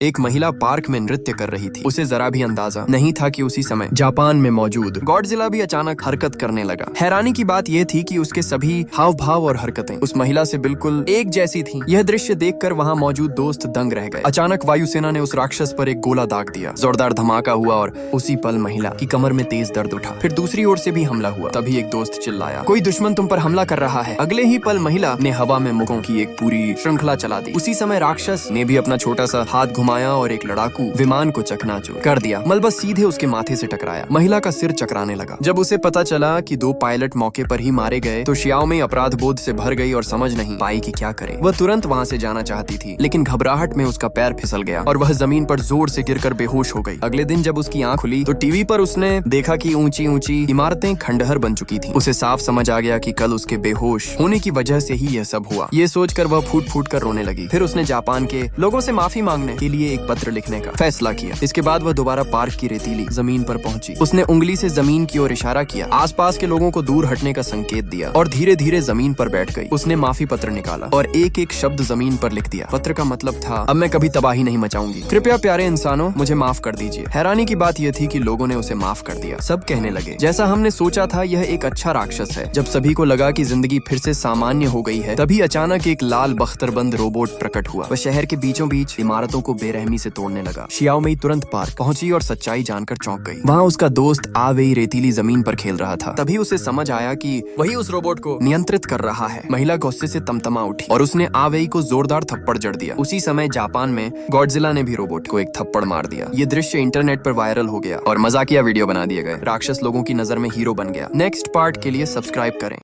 एक महिला पार्क में नृत्य कर रही थी। उसे जरा भी अंदाजा नहीं था कि उसी समय जापान में मौजूद गॉडजिला भी अचानक हरकत करने लगा। हैरानी की बात यह थी कि उसके सभी हाव भाव और हरकतें उस महिला से बिल्कुल एक जैसी थीं। यह दृश्य देखकर वहां मौजूद दोस्त दंग रह गए। अचानक वायुसेना ने उस राक्षस पर एक गोला दाग दिया। जोरदार धमाका हुआ और उसी पल महिला की कमर में तेज दर्द उठा। फिर दूसरी ओर से भी हमला हुआ। तभी एक दोस्त चिल्लाया, कोई दुश्मन तुम पर हमला कर रहा है। अगले ही पल महिला ने हवा में मुखों की एक पूरी श्रृंखला चला दी। उसी समय राक्षस ने भी अपना छोटा सा हाथ घुमाया और एक लड़ाकू विमान को चकनाचूर कर दिया। मलबा सीधे उसके माथे से टकराया। महिला का सिर चकराने लगा। जब उसे पता चला कि दो पायलट मौके पर ही मारे गए तो शियाओ में अपराध बोध से भर गई और समझ नहीं पाई कि क्या करे। वह तुरंत वहाँ से जाना चाहती थी, लेकिन घबराहट में उसका पैर फिसल गया और वह जमीन पर जोर से गिरकर बेहोश हो गई। अगले दिन जब उसकी आंख खुली तो टीवी पर उसने देखा कि ऊंची ऊंची इमारतें खंडहर बन चुकी थी। उसे साफ समझ आ गया कि कल उसके बेहोश होने की वजह से ही यह सब हुआ। ये सोचकर वह फूट फूट कर रोने लगी। फिर उसने जापान के लोगों से माफी मांगने के लिए एक पत्र लिखने का फैसला किया। इसके बाद वह दोबारा पार्क की रेतीली जमीन पर पहुंची। उसने उंगली से जमीन की ओर इशारा किया, आसपास के लोगों को दूर हटने का संकेत दिया और धीरे धीरे जमीन पर बैठ गई। उसने माफी पत्र निकाला और एक एक शब्द जमीन पर लिख दिया। पत्र का मतलब था, अब मैं कभी तबाही नहीं मचाऊंगी। कृपया प्यारे इंसानों, मुझे माफ कर दीजिए। हैरानी की बात यह थी कि लोगों ने उसे माफ कर दिया। सब कहने लगे, जैसा हमने सोचा था यह एक अच्छा राक्षस है। जब सभी को लगा कि जिंदगी फिर से सामान्य हो गई है, तभी अचानक एक लाल बख्तरबंद रोबोट प्रकट हुआ। वह शहर के बीचों बीच इमारतों को बेरहमी से तोड़ने लगा। शियाओ मई तुरंत पार्क पहुंची और सच्चाई जानकर चौंक गई। वहाँ उसका दोस्त आवेई रेतीली जमीन पर खेल रहा था। तभी उसे समझ आया कि वही उस रोबोट को नियंत्रित कर रहा है। महिला गुस्से से तमतमा उठी और उसने आवेई को जोरदार थप्पड़ जड़ दिया। उसी समय जापान में गॉडजिला ने भी रोबोट को एक थप्पड़ मार दिया। ये दृश्य इंटरनेट पर वायरल हो गया और मजाकिया वीडियो बना दिए गए। राक्षस लोगों की नजर में हीरो बन गया। नेक्स्ट पार्ट के लिए सब्सक्राइब करें।